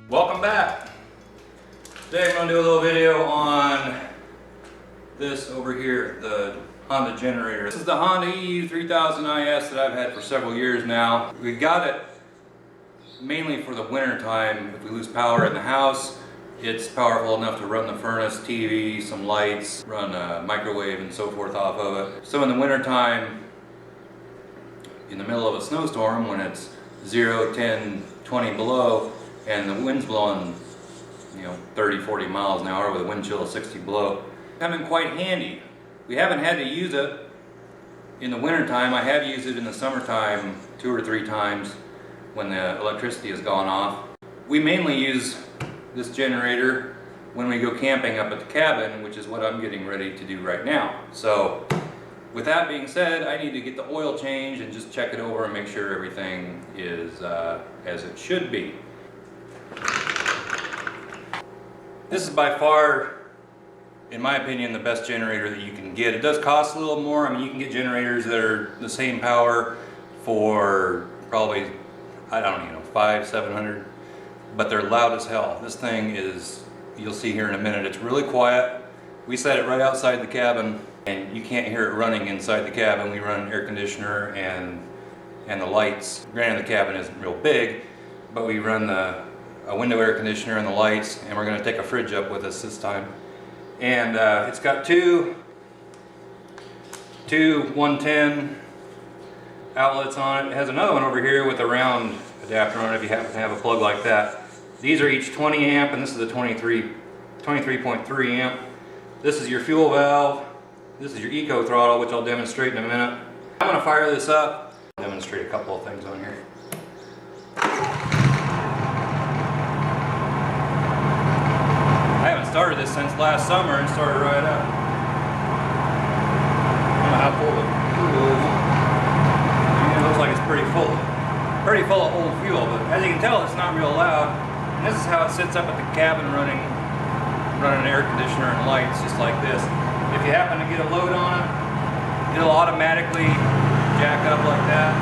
Welcome back. Today I'm going to do a little video on this over here, the Honda generator. This is the Honda EU3000is that I've had for several years now. We got it mainly for the winter time. If we lose power in the house, it's powerful enough to run the furnace, TV, some lights, run a microwave and so forth off of it. So in the winter time, in the middle of a snowstorm, when it's 0, 10, 20 below, and the wind's blowing, 30, 40 miles an hour with a wind chill of 60 below, come in quite handy. We haven't had to use it in the winter time. I have used it in the summertime 2 or 3 times when the electricity has gone off. We mainly use this generator when we go camping up at the cabin, which is what I'm getting ready to do right now. So with that being said, I need to get the oil changed and just check it over and make sure everything is as it should be. This is by far, in my opinion, the best generator that you can get. It does cost a little more. I mean, you can get generators that are the same power for probably, I don't know, 500, 700, but they're loud as hell. This thing is, you'll see here in a minute, it's really quiet. We set it right outside the cabin and you can't hear it running inside the cabin. We run air conditioner and the lights. Granted, the cabin isn't real big, but we run a window air conditioner and the lights, and we're going to take a fridge up with us this time. And it's got two 110 outlets on it. It has another one over here with a round adapter on it if you happen to have a plug like that. These are each 20 amp, and this is a 23.3 amp. This is your fuel valve. This is your eco throttle, which I'll demonstrate in a minute. I'm going to fire this up, demonstrate a couple of things on here. I haven't started this since last summer and started right up. I don't know how full the fuel is. It looks like it's pretty full of old fuel, but as you can tell, it's not real loud. And this is how it sits up at the cabin running air conditioner and lights, just like this. If you happen to get a load on it, it'll automatically jack up like that,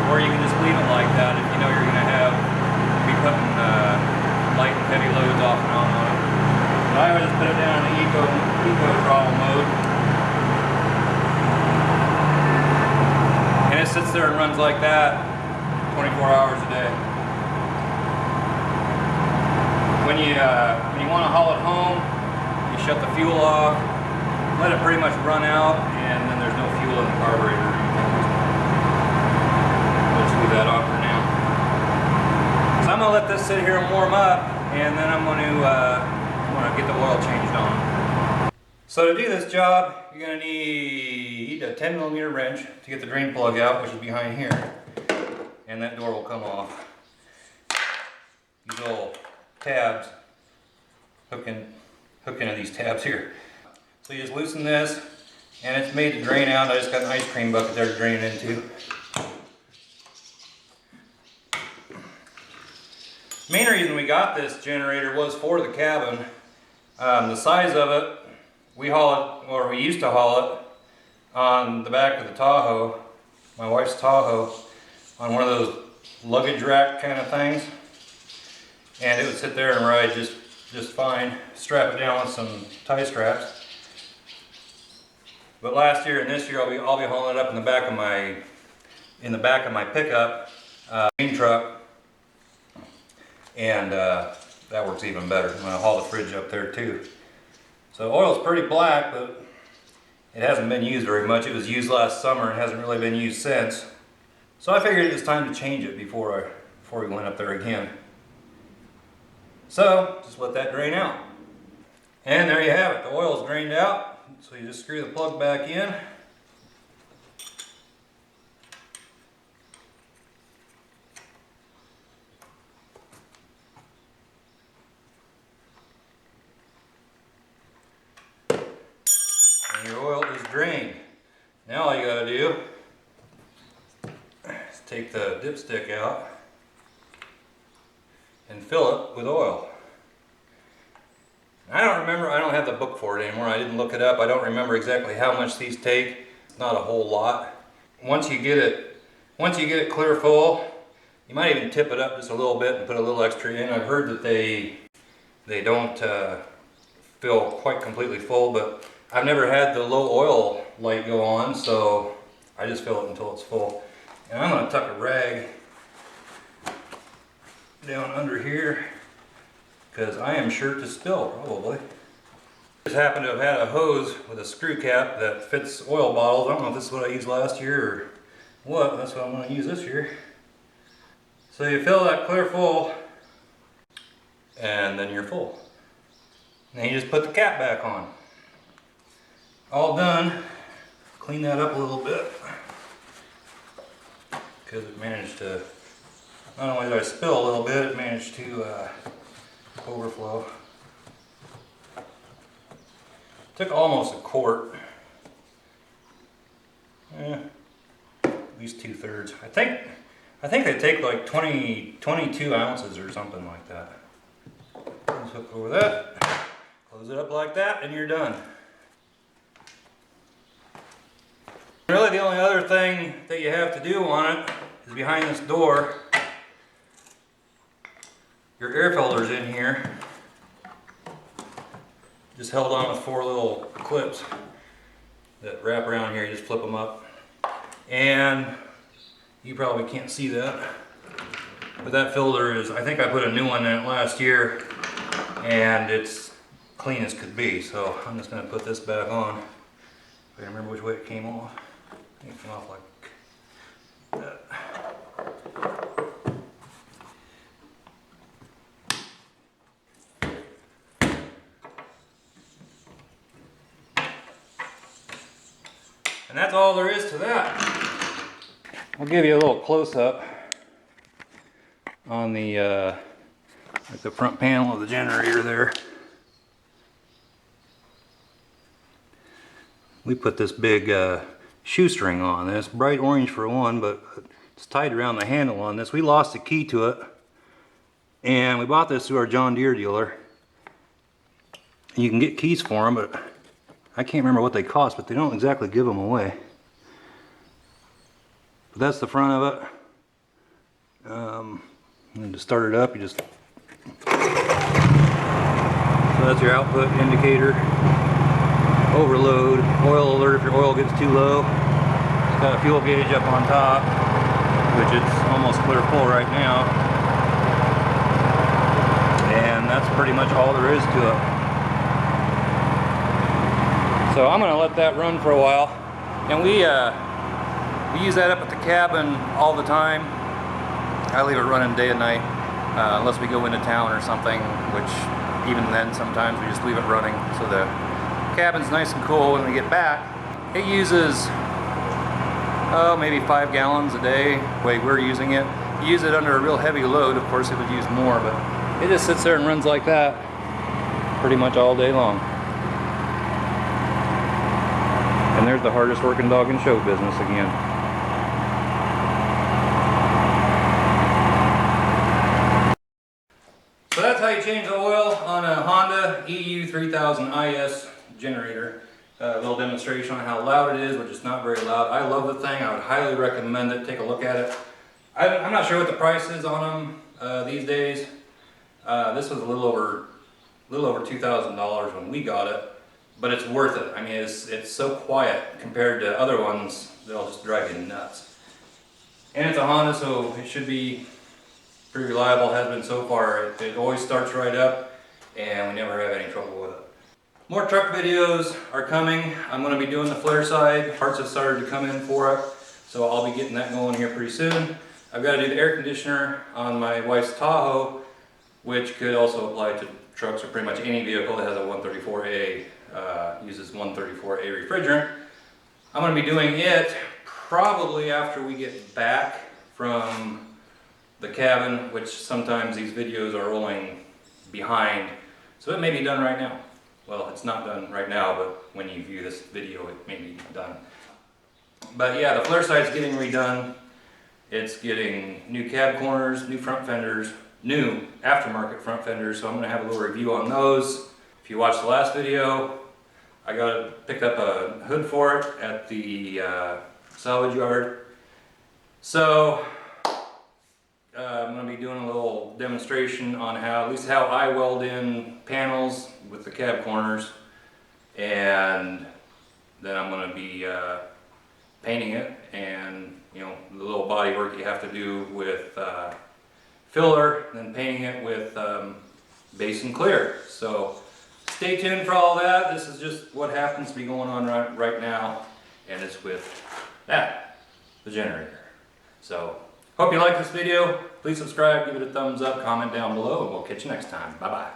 or you can just leave it like that if you know you're going to be putting light and heavy loads off and on it. So I would just put it down in the eco throttle mode, and it sits there and runs like that 24 hours a day. When you want to haul it home, you shut the fuel off, let it pretty much run out, and then there's no fuel in the carburetor or anything. Let's leave that on for now. So I'm going to let this sit here and warm up, and then I'm going to get the oil changed on. So to do this job, you're going to need a 10mm wrench to get the drain plug out, which is behind here, and that door will come off. These little tabs hook into these tabs here. So you just loosen this, and it's made to drain out. I just got an ice cream bucket there to drain it into. The main reason we got this generator was for the cabin. The size of it, we used to haul it on the back of the Tahoe, my wife's Tahoe, on one of those luggage rack kind of things, and it would sit there and ride just fine. Strap it down with some tie straps. But last year and this year, I'll be hauling it up in the back of my pickup green truck, and that works even better. I'm going to haul the fridge up there too. So oil's pretty black, but it hasn't been used very much. It was used last summer and hasn't really been used since. So I figured it was time to change it before we went up there again. So just let that drain out. And there you have it. The oil's drained out. So you just screw the plug back in. And your oil is drained. Now all you gotta do is take the dipstick out and fill it with oil. I don't remember, I don't have the book for it anymore. I didn't look it up. I don't remember exactly how much these take. It's not a whole lot. Once you get it clear full, You might even tip it up just a little bit and put a little extra in. I've heard that they don't fill quite completely full, but I've never had the low oil light go on, so I just fill it until it's full. And I'm going to tuck a rag down under here because I am sure to spill probably. Just happen to have had a hose with a screw cap that fits oil bottles. I don't know if this is what I used last year or what. That's what I'm going to use this year. So you fill that clear full, and then you're full. Then you just put the cap back on. All done. Clean that up a little bit because it managed to, not only did I spill a little bit, it managed to overflow. Took almost a quart. At least 2/3. I think they take like 22 ounces or something like that. Just hook over that, close it up like that, and you're done. Really the only other thing that you have to do on it is behind this door. Your air filter's in here. Just held on with 4 little clips that wrap around here. You just flip them up. And you probably can't see that, but that filter is, I think I put a new one in it last year, and it's clean as could be. So I'm just going to put this back on. I can remember which way it came off. I think it came off like that. And that's all there is to that. I'll give you a little close-up on the like the front panel of the generator there. We put this big shoestring on this, bright orange for one, but it's tied around the handle on this. We lost the key to it, and we bought this through our John Deere dealer. And you can get keys for them, but I can't remember what they cost, but they don't exactly give them away. But that's the front of it. And to start it up, you just... So that's your output indicator. Overload, oil alert if your oil gets too low. It's got a fuel gauge up on top, which it's almost clear full right now. And that's pretty much all there is to it. So I'm going to let that run for a while. And we use that up at the cabin all the time. I leave it running day and night, unless we go into town or something, which even then sometimes we just leave it running so the cabin's nice and cool when we get back. It uses maybe 5 gallons a day the way we're using it. You use it under a real heavy load, of course it would use more, but it just sits there and runs like that pretty much all day long. And there's the hardest working dog in show business again. So that's how you change the oil on a Honda EU3000is Generator. A little demonstration on how loud it is, which is not very loud. I love the thing. I would highly recommend it. Take a look at it. I'm not sure what the price is on them these days. This was a little over $2,000 when we got it, but it's worth it. I mean, it's so quiet compared to other ones that'll just drive you nuts. And it's a Honda, so it should be pretty reliable. Has been so far. It always starts right up, and we never have any trouble with it. More truck videos are coming. I'm going to be doing the flare side. Parts have started to come in for it, so I'll be getting that going here pretty soon. I've got to do the air conditioner on my wife's Tahoe, which could also apply to trucks or pretty much any vehicle that has a 134A, uses 134A refrigerant. I'm going to be doing it probably after we get back from the cabin, which sometimes these videos are rolling behind. So it may be done right now. Well, it's not done right now, but when you view this video, it may be done. But yeah, the flare side's getting redone. It's getting new cab corners, new front fenders, new aftermarket front fenders, so I'm going to have a little review on those. If you watched the last video, I picked up a hood for it at the salvage yard. So I'm going to be doing a little demonstration on at least how I weld in panels with the cab corners, and then I'm going to be painting it, and the little body work you have to do with filler, and then painting it with base and clear. So stay tuned for all that. This is just what happens to be going on right now, and it's with the generator. So hope you like this video. Please subscribe, give it a thumbs up, comment down below, and we'll catch you next time. Bye bye.